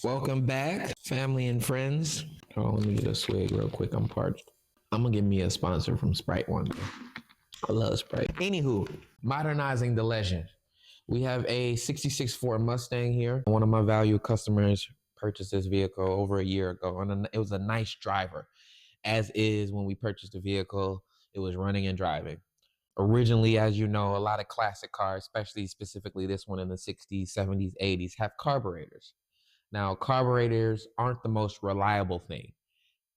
Welcome back, family and friends. Oh, let me get a swig real quick. I'm parched. I'm gonna get me a sponsor from Sprite one day. I love Sprite. Anywho, modernizing the legend. We have a 66 Ford Mustang here. One of my valued customers purchased this vehicle over a year ago, and it was a nice driver. As is, when we purchased the vehicle, it was running and driving. Originally, as you know, a lot of classic cars, especially specifically this one in the 60s, 70s, 80s, have carburetors. Now, carburetors aren't the most reliable thing.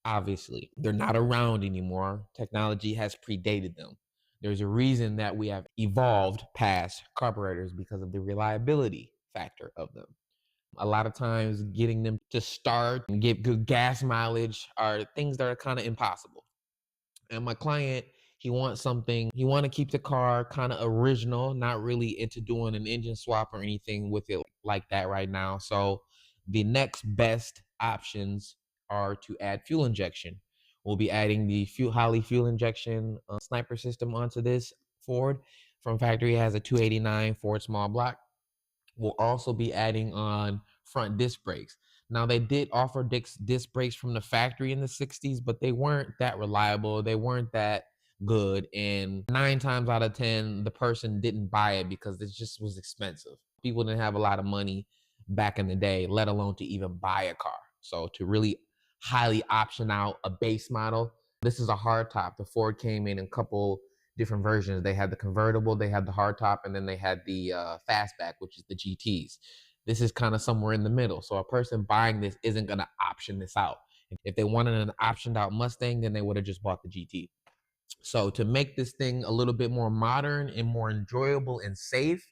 Obviously, they're not around anymore. Technology has predated them. There's a reason that we have evolved past carburetors because of the reliability factor of them. A lot of times, getting them to start and get good gas mileage are things that are kind of impossible. And my client, he want to keep the car kind of original, not really into doing an engine swap or anything with it like that right now. So the next best options are to add fuel injection. We'll be adding the Holley fuel injection sniper system onto this Ford. From factory, it has a 289 Ford small block. We'll also be adding on front disc brakes. Now, they did offer disc brakes from the factory in the 60s, but they weren't that reliable. They weren't that good. And 9 times out of 10, the person didn't buy it because it just was expensive. People didn't have a lot of money back in the day, let alone to even buy a car. So to really highly option out a base model, this is a hard top. The Ford came in a couple different versions. They had the convertible, they had the hardtop, and then they had the fastback, which is the GTs. This is kind of somewhere in the middle. So a person buying this isn't going to option this out. If they wanted an optioned out Mustang, then they would have just bought the GT. So to make this thing a little bit more modern and more enjoyable and safe,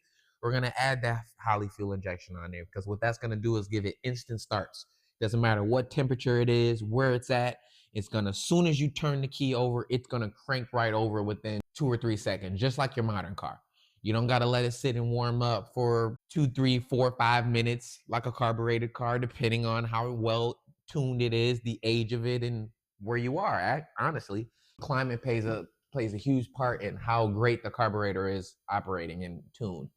we're going to add that Holley fuel injection on there, because what that's going to do is give it instant starts. Doesn't matter what temperature it is, where it's at. It's going to, as soon as you turn the key over, it's going to crank right over within 2 or 3 seconds, just like your modern car. You don't got to let it sit and warm up for 2, 3, 4, 5 minutes like a carbureted car, depending on how well tuned it is, the age of it, and where you are at. Honestly, climate plays a huge part in how great the carburetor is operating and tuned,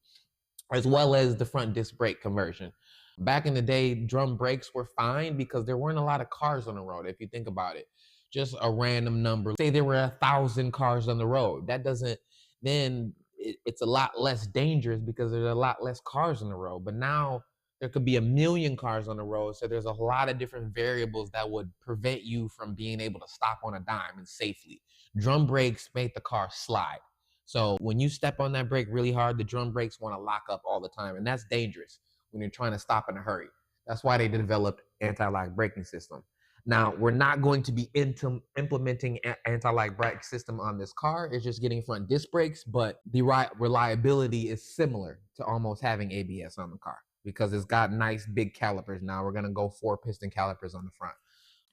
as well as the front disc brake conversion. Back in the day, drum brakes were fine because there weren't a lot of cars on the road. If you think about it, just a random number, say there were 1,000 cars on the road. That doesn't, then it's a lot less dangerous because there's a lot less cars on the road. But now there could be 1,000,000 cars on the road. So there's a lot of different variables that would prevent you from being able to stop on a dime and safely. Drum brakes make the car slide. So when you step on that brake really hard, the drum brakes want to lock up all the time. And that's dangerous when you're trying to stop in a hurry. That's why they developed anti-lock braking system. Now, we're not going to be implementing anti-lock brake system on this car. It's just getting front disc brakes, but the reliability is similar to almost having ABS on the car because it's got nice big calipers. Now we're going to go 4-piston calipers on the front,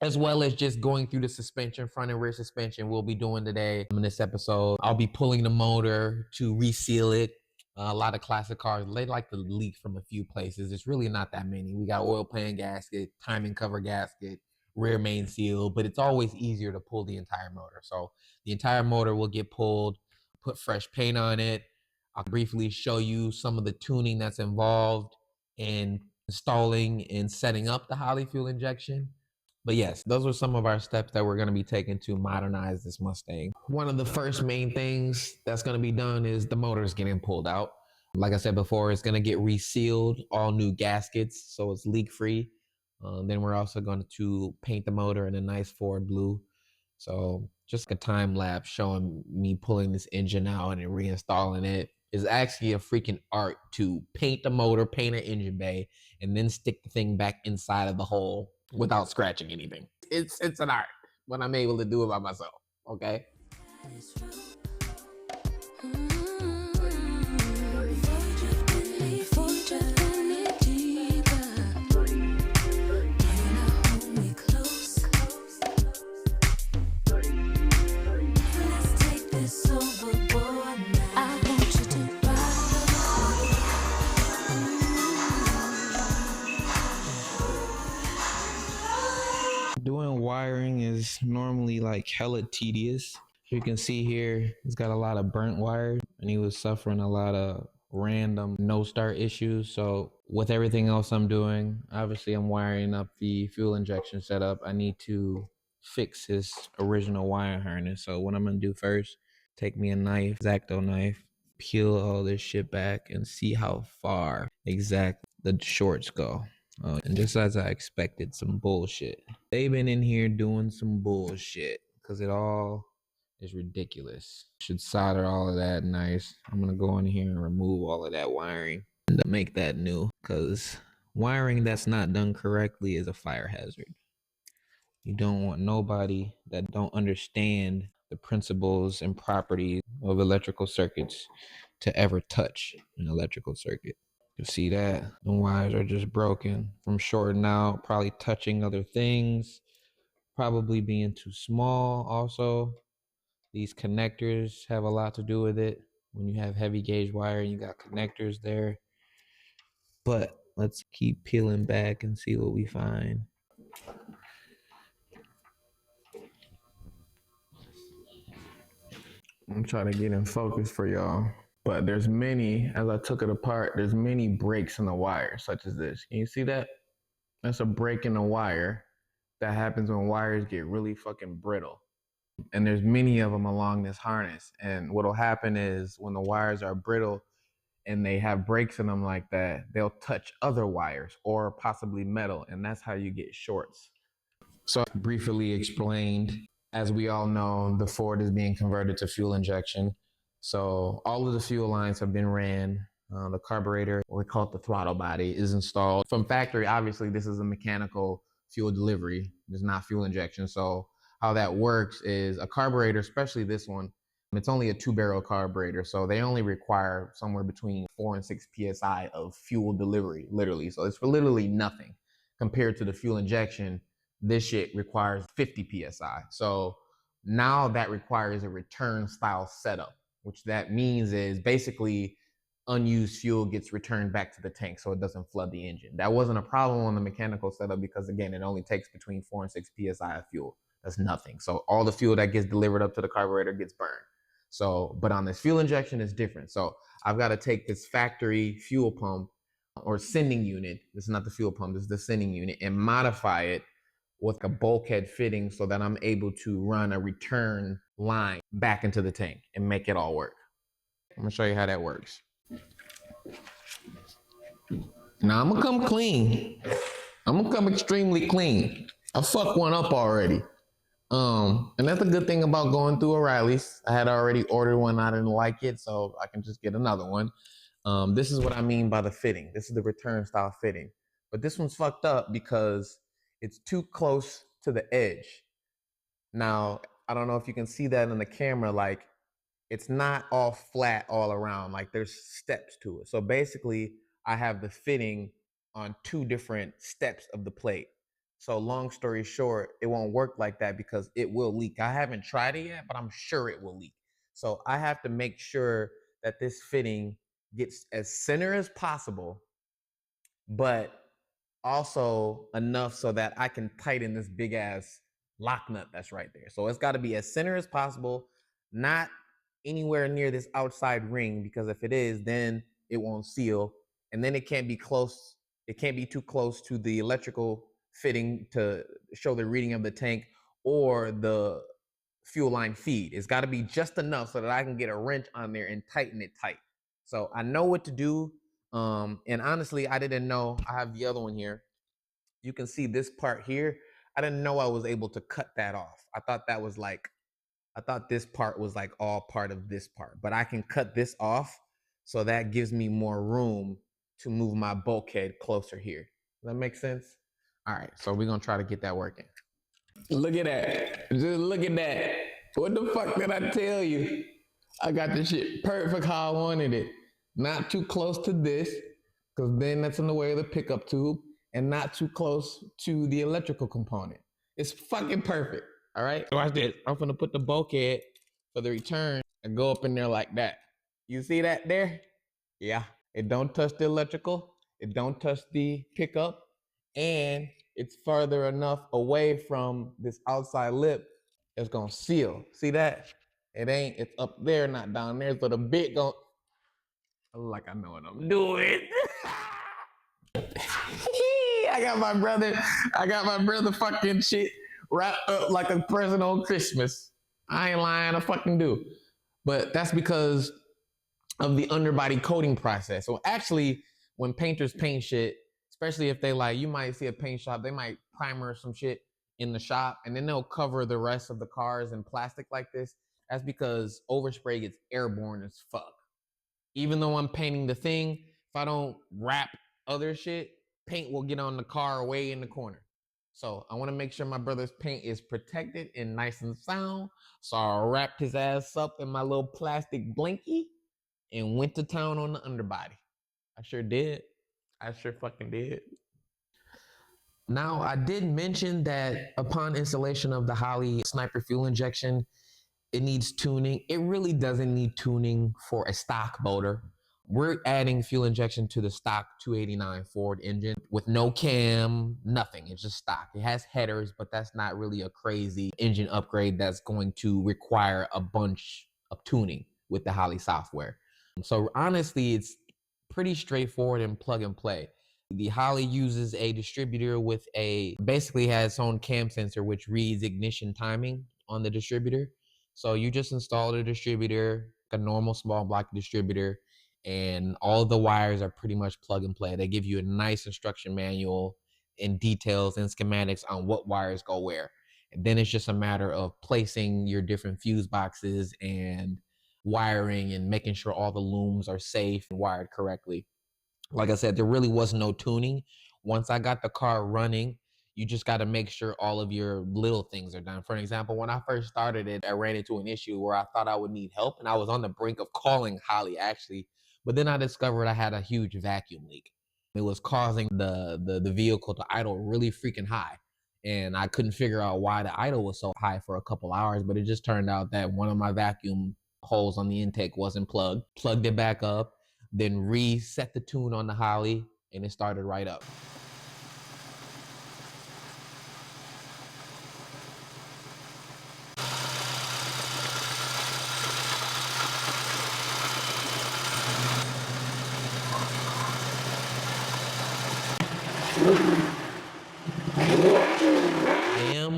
as well as just going through the suspension, front and rear suspension. We'll be doing today in this episode. I'll be pulling the motor to reseal it. A lot of classic cars, they like to leak from a few places. It's really not that many. We got oil pan gasket, timing cover gasket, rear main seal, but it's always easier to pull the entire motor. So the entire motor will get pulled, put fresh paint on it. I'll briefly show you some of the tuning that's involved in installing and setting up the Holley fuel injection. But yes, those are some of our steps that we're going to be taking to modernize this Mustang. One of the first main things that's going to be done is the motor is getting pulled out. Like I said before, it's going to get resealed, all new gaskets, so it's leak free. Then we're also going to paint the motor in a nice Ford blue. So just a time lapse showing me pulling this engine out and reinstalling it is actually a freaking art to paint the motor, paint an engine bay, and then stick the thing back inside of the hole without scratching anything. It's an art, but I'm able to do it by myself. Okay. Doing wiring is normally like hella tedious. You can see here, he's got a lot of burnt wire and he was suffering a lot of random no start issues. So with everything else I'm doing, obviously I'm wiring up the fuel injection setup. I need to fix his original wire harness. So what I'm gonna do first, take me a knife, X-Acto knife, peel all this shit back and see how far exactly the shorts go. And just as I expected, some bullshit. They've been in here doing some bullshit because it all is ridiculous. Should solder all of that nice. I'm gonna go in here and remove all of that wiring and make that new, because wiring that's not done correctly is a fire hazard. You don't want nobody that don't understand the principles and properties of electrical circuits to ever touch an electrical circuit. You see that? The wires are just broken from shorting out, probably touching other things, probably being too small also. These connectors have a lot to do with it. When you have heavy gauge wire, you got connectors there. But let's keep peeling back and see what we find. I'm trying to get in focus for y'all. But there's many, as I took it apart, there's many breaks in the wire, such as this. Can you see that? That's a break in the wire that happens when wires get really fucking brittle. And there's many of them along this harness. And what'll happen is when the wires are brittle and they have breaks in them like that, they'll touch other wires or possibly metal. And that's how you get shorts. So briefly explained, as we all know, the Ford is being converted to fuel injection. So all of the fuel lines have been ran. The carburetor, what we call it the throttle body, is installed. From factory, obviously, this is a mechanical fuel delivery. It's not fuel injection. So how that works is a carburetor, especially this one, it's only a 2-barrel carburetor. So they only require somewhere between 4 and 6 PSI of fuel delivery, literally. So it's for literally nothing compared to the fuel injection. This shit requires 50 PSI. So now that requires a return style setup, which that means is basically unused fuel gets returned back to the tank so it doesn't flood the engine. That wasn't a problem on the mechanical setup because, again, it only takes between 4 and 6 PSI of fuel. That's nothing. So all the fuel that gets delivered up to the carburetor gets burned. So, but on this fuel injection, it's different. So I've got to take this factory fuel pump or sending unit, this is not the fuel pump, this is the sending unit, and modify it with a bulkhead fitting so that I'm able to run a return line back into the tank and make it all work. I'm gonna show you how that works. Now I'm gonna come clean. I'm gonna come extremely clean. I fucked one up already. And that's a good thing about going through O'Reilly's. I had already ordered one, I didn't like it, so I can just get another one. This is what I mean by the fitting. This is the return style fitting. But this one's fucked up because it's too close to the edge. Now, I don't know if you can see that in the camera, like it's not all flat all around, like there's steps to it. So basically, I have the fitting on 2 different steps of the plate. So long story short, it won't work like that because it will leak. I haven't tried it yet, but I'm sure it will leak. So I have to make sure that this fitting gets as center as possible, but also enough so that I can tighten this big ass lock nut that's right there. So it's got to be as center as possible, not anywhere near this outside ring, because if it is, then it won't seal. And then it can't be close. It can't be too close to the electrical fitting to show the reading of the tank or the fuel line feed. It's got to be just enough so that I can get a wrench on there and tighten it tight. So I know what to do. And honestly, I didn't know. I have the other one here. You can see this part here. I didn't know I was able to cut that off. I thought this part was like all part of this part, but I can cut this off. So that gives me more room to move my bulkhead closer here. Does that make sense? All right, so we're gonna try to get that working. Look at that. Just look at that. What the fuck did I tell you? I got this shit perfect how I wanted it. Not too close to this, because then that's in the way of the pickup tube, and not too close to the electrical component. It's fucking perfect. All right? Watch this. I'm gonna put the bulkhead for the return and go up in there like that. You see that there? Yeah. It don't touch the electrical. It don't touch the pickup. And it's further enough away from this outside lip. It's gonna seal. See that? It's up there, not down there. So the bit gon' like I know what I'm doing. I got my brother fucking shit wrapped up like a present on Christmas. I ain't lying, I fucking do. But that's because of the underbody coating process. So actually, when painters paint shit, especially if they like, you might see a paint shop, they might primer some shit in the shop and then they'll cover the rest of the cars in plastic like this. That's because overspray gets airborne as fuck. Even though I'm painting the thing, if I don't wrap other shit, paint will get on the car way in the corner. So I want to make sure my brother's paint is protected and nice and sound. So I wrapped his ass up in my little plastic blankie and went to town on the underbody. I sure did. I sure fucking did. Now, I did mention that upon installation of the Holley Sniper fuel injection, it needs tuning. It really doesn't need tuning for a stock motor. We're adding fuel injection to the stock 289 Ford engine with no cam, nothing. It's just stock. It has headers, but that's not really a crazy engine upgrade that's going to require a bunch of tuning with the Holley software. So honestly, it's pretty straightforward and plug and play. The Holley uses a distributor with basically has its own cam sensor, which reads ignition timing on the distributor. So you just install the distributor, a normal small block distributor, and all of the wires are pretty much plug and play. They give you a nice instruction manual and details and schematics on what wires go where. And then it's just a matter of placing your different fuse boxes and wiring and making sure all the looms are safe and wired correctly. Like I said, there really was no tuning. Once I got the car running, you just got to make sure all of your little things are done. For an example, when I first started it, I ran into an issue where I thought I would need help, and I was on the brink of calling Holley actually, but then I discovered I had a huge vacuum leak. It was causing the vehicle to idle really freaking high, and I couldn't figure out why the idle was so high for a couple hours. But it just turned out that one of my vacuum holes on the intake wasn't plugged. Plugged it back up, then reset the tune on the Holley, and it started right up.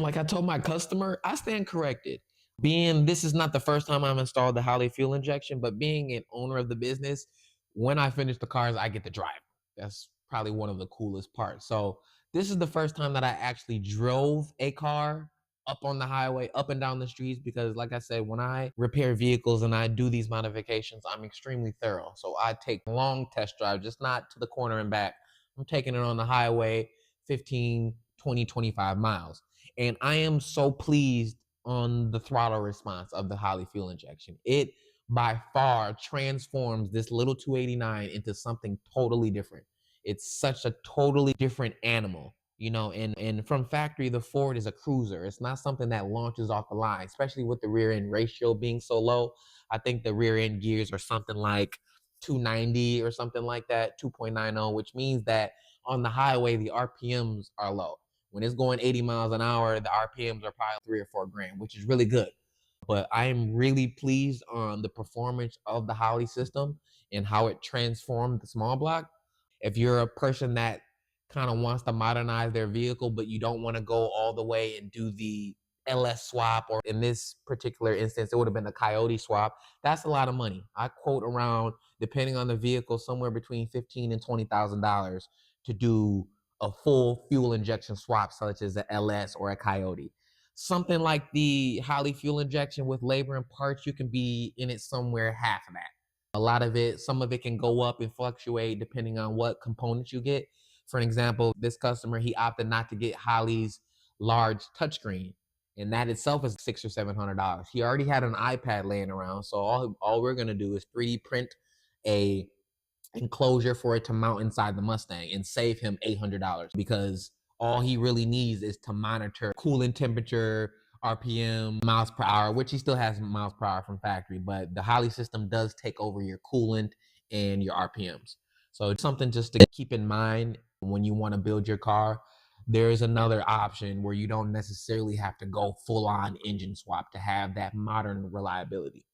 Like I told my customer, I stand corrected. Being this is not the first time I've installed the Holley fuel injection, but being an owner of the business, when I finish the cars, I get to drive. That's probably one of the coolest parts. So this is the first time that I actually drove a car up on the highway, up and down the streets, because like I said, when I repair vehicles and I do these modifications, I'm extremely thorough. So I take long test drives, just not to the corner and back. I'm taking it on the highway, 15, 20, 25 miles. And I am so pleased on the throttle response of the Holley fuel injection. It by far transforms this little 289 into something totally different. It's such a totally different animal, you know, and from factory, the Ford is a cruiser. It's not something that launches off the line, especially with the rear end ratio being so low. I think the rear end gears are something like 290 or something like that, 2.90, which means that on the highway, the RPMs are low. When it's going 80 miles an hour, the RPMs are probably 3 or 4 grand, which is really good. But I am really pleased on the performance of the Holley system and how it transformed the small block. If you're a person that kind of wants to modernize their vehicle, but you don't want to go all the way and do the LS swap, or in this particular instance, it would have been a Coyote swap. That's a lot of money. I quote around, depending on the vehicle, somewhere between $15,000 and $20,000 to do a full fuel injection swap, such as a LS or a Coyote. Something like the Holley fuel injection with labor and parts, you can be in it somewhere half of that. A lot of it, some of it can go up and fluctuate depending on what components you get. For an example, this customer, he opted not to get Holley's large touchscreen, and that itself is $600 or $700. He already had an iPad laying around, so all we're gonna do is 3D print a enclosure for it to mount inside the Mustang and save him $800, because all he really needs is to monitor coolant temperature, RPM, miles per hour, which he still has miles per hour from factory, but the Holley system does take over your coolant and your RPMs. So it's something just to keep in mind when you want to build your car. There is another option where you don't necessarily have to go full on engine swap to have that modern reliability.